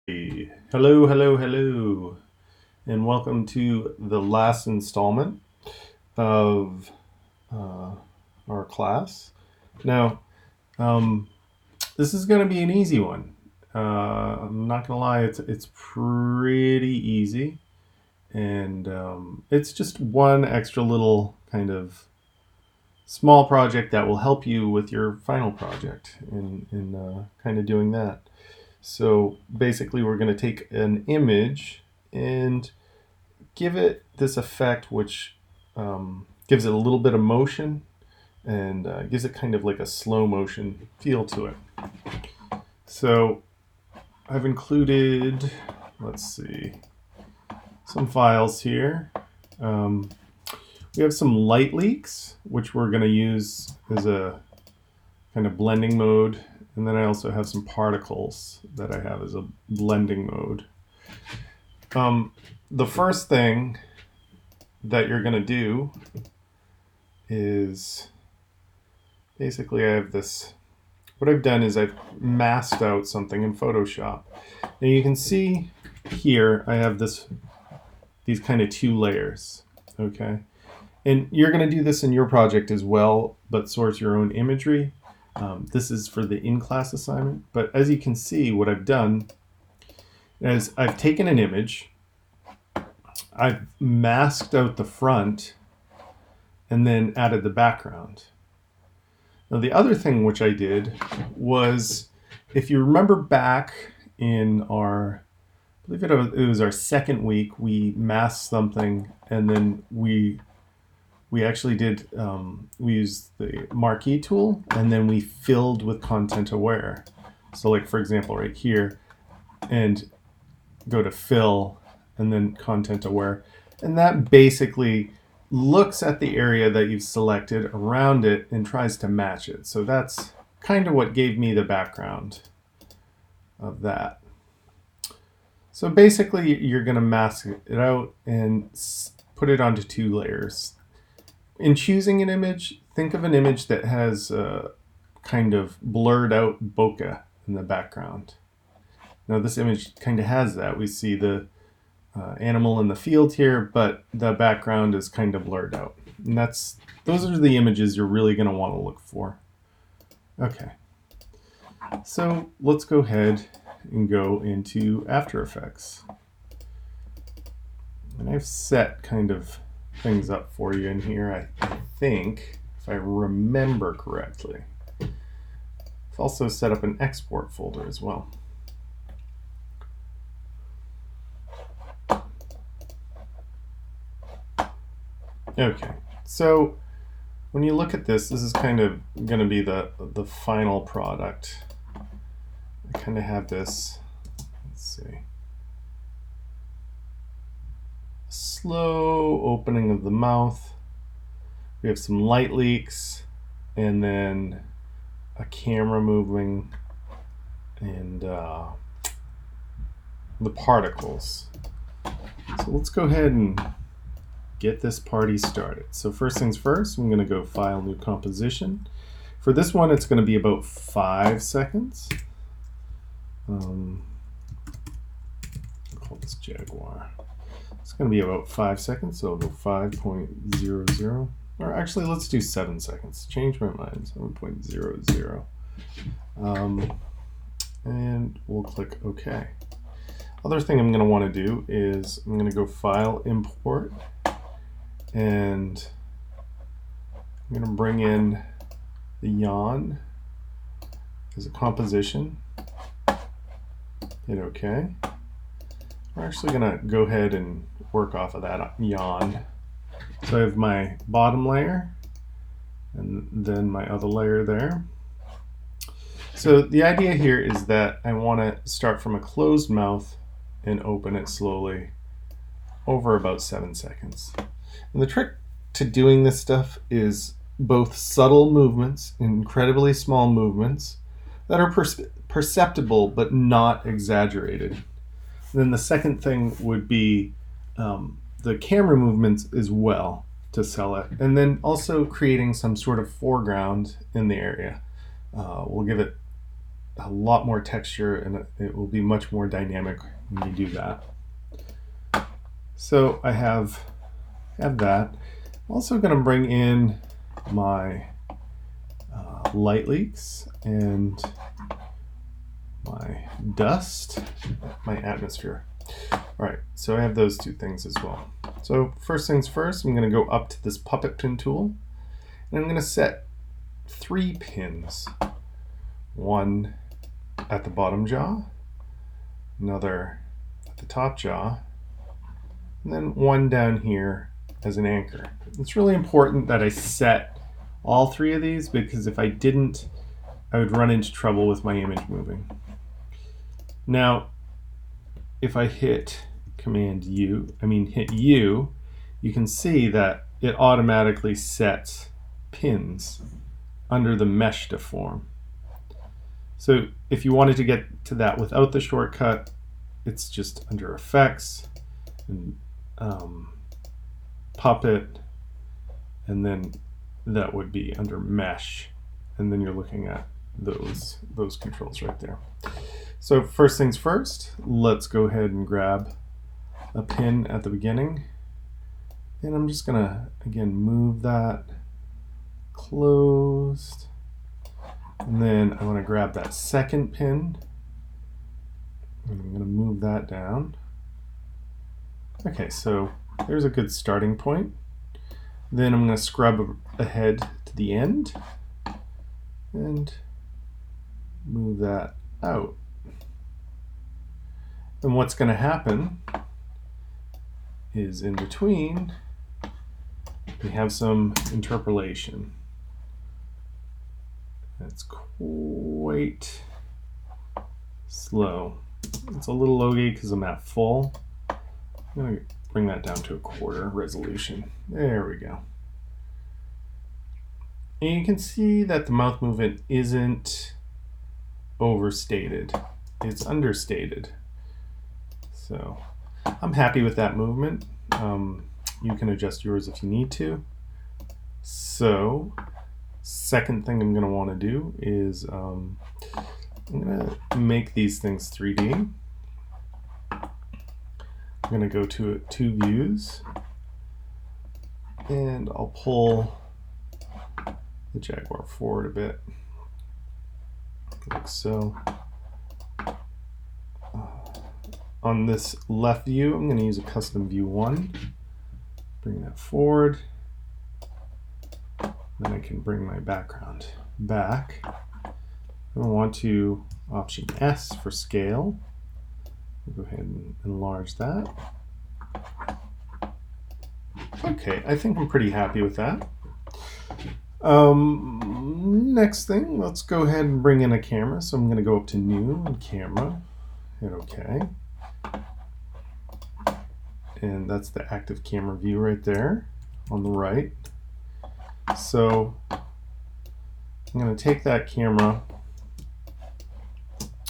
Hello, hello, hello, and welcome to the last installment of uh, our class. Now, um, this is going to be an easy one. I'm not going to lie; it's pretty easy, and it's just one extra little kind of small project that will help you with your final project in kind of doing that. So basically, we're going to take an image and give it this effect, which gives it a little bit of motion and gives it kind of like a slow motion feel to it. So I've included, let's see, some files here. We have some light leaks, which we're going to use as a kind of blending mode. And then I also have some particles that I have as a blending mode. The first thing that you're going to do is basically I have this. What I've done is I've masked out something in Photoshop. Now you can see here I have these kind of two layers, okay? And you're going to do this in your project as well, but source your own imagery. This is for the in-class assignment, but as you can see, what I've done is I've taken an image, I've masked out the front, and then added the background. Now, the other thing which I did was, if you remember back in our, I believe it was our second week, we masked something, and then we actually did, we used the marquee tool, and then we filled with content aware. So like, for example, right here, and go to fill, and then content aware. And that basically looks at the area that you've selected around it and tries to match it. So that's kind of what gave me the background of that. So basically you're going to mask it out and put it onto two layers. In choosing an image, think of an image that has a kind of blurred out bokeh in the background. Now this image kind of has that. We see the animal in the field here, but the background is kind of blurred out. And those are the images you're really going to want to look for. Okay, so let's go ahead and go into After Effects. And I've set kind of things up for you in here, I think, if I remember correctly. I've also set up an export folder as well. Okay, so when you look at this is kind of going to be the final product. I kind of have this, let's see, slow opening of the mouth. We have some light leaks, and then a camera moving, and the particles. So let's go ahead and get this party started. So first things first, I'm going to go File, New Composition. For this one, it's going to be about 5 seconds. I'll call this Jaguar. It's going to be about 5 seconds, so I'll go 5.00. Or actually, let's do 7 seconds. Change my mind, 7.00. And we'll click OK. Other thing I'm going to want to do is I'm going to go File, Import, and I'm going to bring in the yawn as a composition. Hit OK. We're actually going to go ahead and work off of that yawn. So I have my bottom layer and then my other layer there. So the idea here is that I want to start from a closed mouth and open it slowly over about 7 seconds. And the trick to doing this stuff is both subtle movements, incredibly small movements that are perceptible but not exaggerated. And then the second thing would be the camera movements as well to sell it, and then also creating some sort of foreground in the area. We'll give it a lot more texture and it will be much more dynamic when you do that. So I have that. I'm also going to bring in my light leaks and my dust, my atmosphere. All right, so I have those two things as well. So first things first, I'm going to go up to this puppet pin tool, and I'm going to set 3 pins. One at the bottom jaw, another at the top jaw, and then one down here as an anchor. It's really important that I set all 3 of these, because if I didn't, I would run into trouble with my image moving. Now, if I hit hit U, you can see that it automatically sets pins under the mesh to form. So if you wanted to get to that without the shortcut, it's just under Effects and Puppet, and then that would be under Mesh, and then you're looking at those controls right there. So first things first, let's go ahead and grab a pin at the beginning, and I'm just gonna again move that closed, and then I want to grab that second pin and I'm going to move that down. Okay, so there's a good starting point. Then I'm going to scrub ahead to the end and move that out. And what's going to happen is in between we have some interpolation. That's quite slow. It's a little logy because I'm at full. I'm going to bring that down to 1/4 resolution. There we go. And you can see that the mouth movement isn't overstated. It's understated. So I'm happy with that movement. You can adjust yours if you need to. So second thing I'm going to want to do is I'm going to make these things 3D. I'm going to go to 2 views and I'll pull the Jaguar forward a bit, like so. On this left view, I'm going to use a custom view 1. Bring that forward. Then I can bring my background back. I want to Option S for scale. Go ahead and enlarge that. Okay, I think I'm pretty happy with that. Next thing, let's go ahead and bring in a camera. So I'm going to go up to New and Camera, hit OK. And that's the active camera view right there on the right. So I'm going to take that camera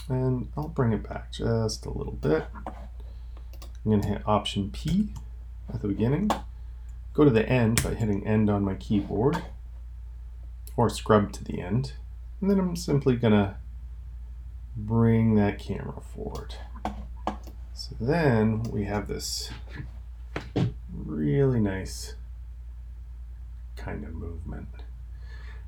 and I'll bring it back just a little bit. I'm going to hit Option P at the beginning, go to the end by hitting End on my keyboard, or scrub to the end, and then I'm simply going to bring that camera forward. So then we have this really nice kind of movement.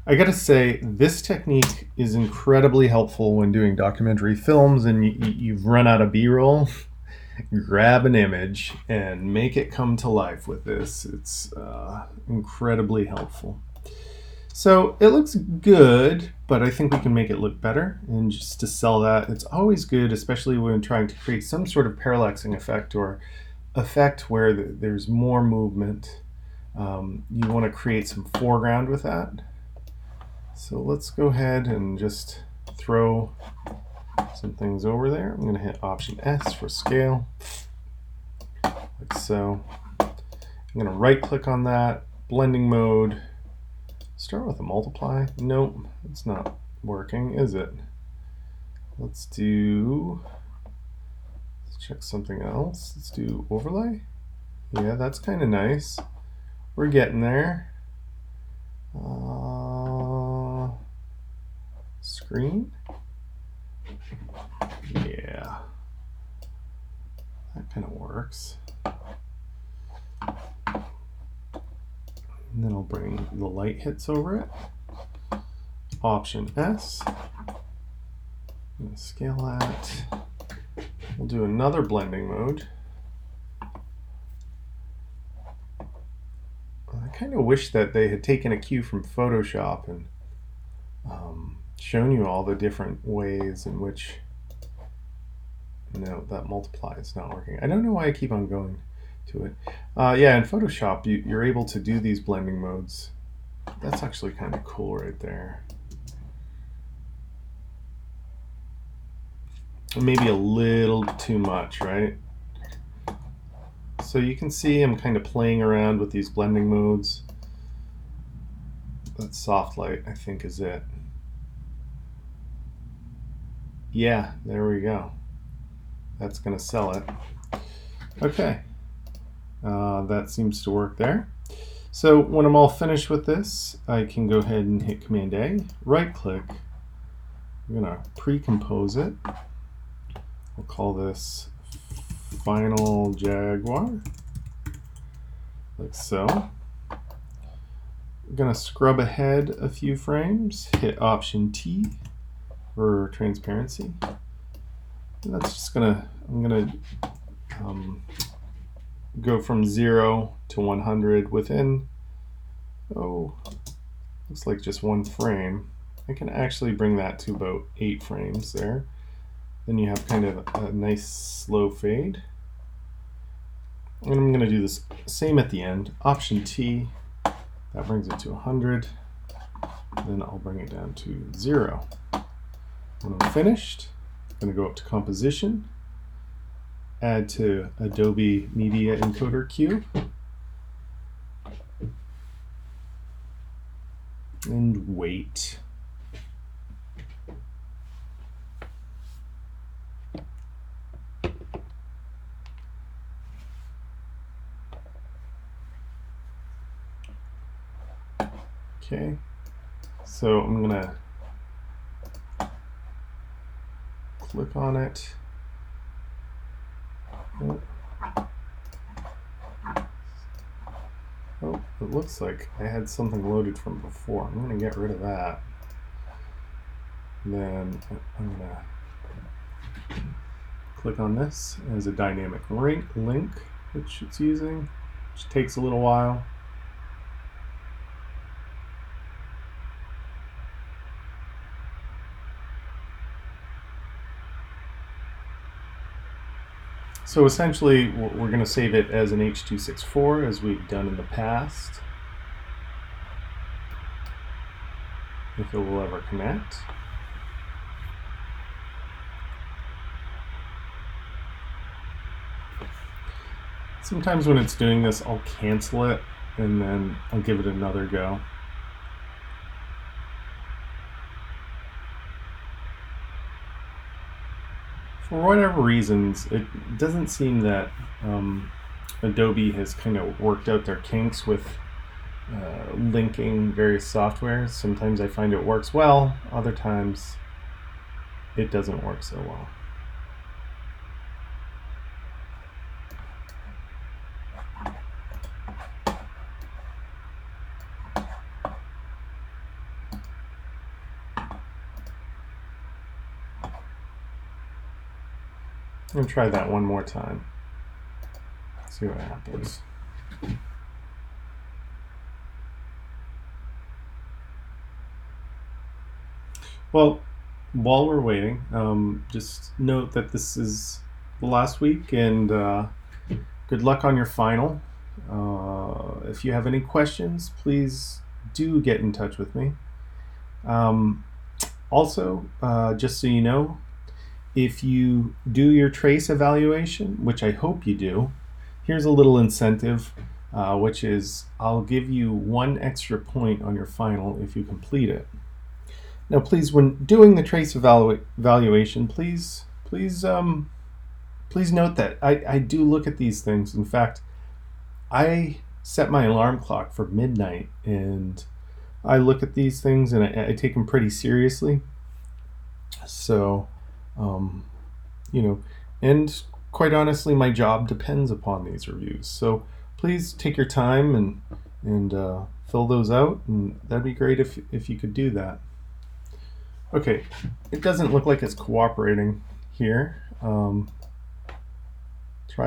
I gotta say, this technique is incredibly helpful when doing documentary films and you've run out of B-roll. Grab an image and make it come to life with this. It's incredibly helpful. So it looks good, but I think we can make it look better. And just to sell that, it's always good, especially when trying to create some sort of parallaxing effect or effect where there's more movement. You want to create some foreground with that. So let's go ahead and just throw some things over there. I'm going to hit Option S for scale, like so. I'm going to right click on that, blending mode, start with a multiply. Nope, it's not working, is it? Let's check something else. Let's do overlay. Yeah, that's kind of nice. We're getting there. Screen. kind of works. And then I'll bring the light hits over it. Option S. I'm going to scale that. We'll do another blending mode. I kind of wish that they had taken a cue from Photoshop and shown you all the different ways in which, no, that multiply is not working. I don't know why I keep on going to it. Yeah, in Photoshop, you're able to do these blending modes. That's actually kind of cool right there. Maybe a little too much, right? So you can see I'm kind of playing around with these blending modes. That soft light, I think, is it. Yeah, there we go. That's going to sell it. Okay, that seems to work there. So when I'm all finished with this, I can go ahead and hit Command A, right click. I'm going to pre-compose it. We'll call this Final Jaguar, like so. I'm going to scrub ahead a few frames, hit Option T for transparency. And that's just I'm going to go from 0 to 100 within, looks like just one frame. I can actually bring that to about 8 frames there. Then you have kind of a nice slow fade. And I'm going to do this same at the end. Option T, that brings it to 100. Then I'll bring it down to 0. When I'm finished, I'm going to go up to Composition, add to Adobe Media Encoder Queue, and wait. Okay, so I'm going to click on it. Oh, it looks like I had something loaded from before. I'm going to get rid of that. Then I'm going to click on this as a dynamic link, which it's using, which takes a little while. So essentially, we're going to save it as an H.264 as we've done in the past, if it will ever connect. Sometimes when it's doing this, I'll cancel it and then I'll give it another go. For whatever reasons, it doesn't seem that Adobe has kind of worked out their kinks with linking various softwares. Sometimes I find it works well, other times it doesn't work so well. I'm going to try that one more time. See what happens. Well, while we're waiting, just note that this is the last week, and good luck on your final. If you have any questions, please do get in touch with me. Also, just so you know, if you do your trace evaluation, which I hope you do, here's a little incentive, which is I'll give you 1 extra point on your final if you complete it. Now, please, when doing the trace evaluation, please note that I do look at these things. In fact, I set my alarm clock for midnight, and I look at these things and I take them pretty seriously. So, you know, and quite honestly, my job depends upon these reviews. So please take your time and fill those out, and that'd be great if you could do that. Okay, it doesn't look like it's cooperating here. Try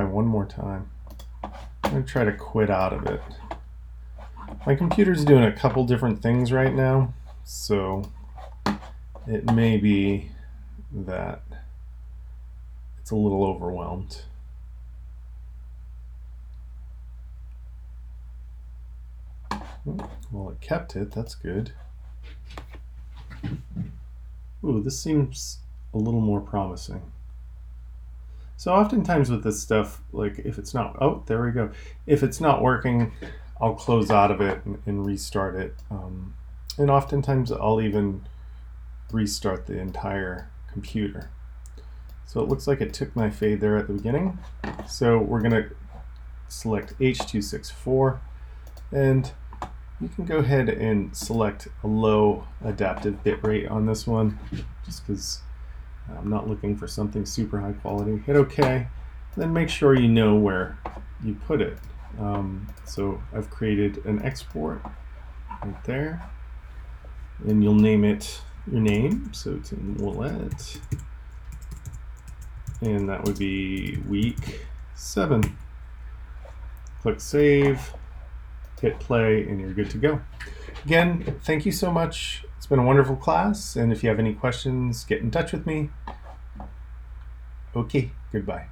one more time. I'm going to try to quit out of it. My computer's doing a couple different things right now, so it may be that it's a little overwhelmed. Well, it kept it. That's good. Ooh, this seems a little more promising. So oftentimes with this stuff, like if it's not, oh, there we go. If it's not working, I'll close out of it and restart it. And oftentimes I'll even restart the entire computer. So it looks like it took my fade there at the beginning. So we're gonna select H.264, and you can go ahead and select a low adaptive bitrate on this one, just because I'm not looking for something super high quality. Hit OK, then make sure you know where you put it. So I've created an export right there, and you'll name it your name. So Tim Willett, and that would be week 7. Click save, hit play, and you're good to go. Again, thank you so much. It's been a wonderful class, and if you have any questions, get in touch with me. Okay, goodbye.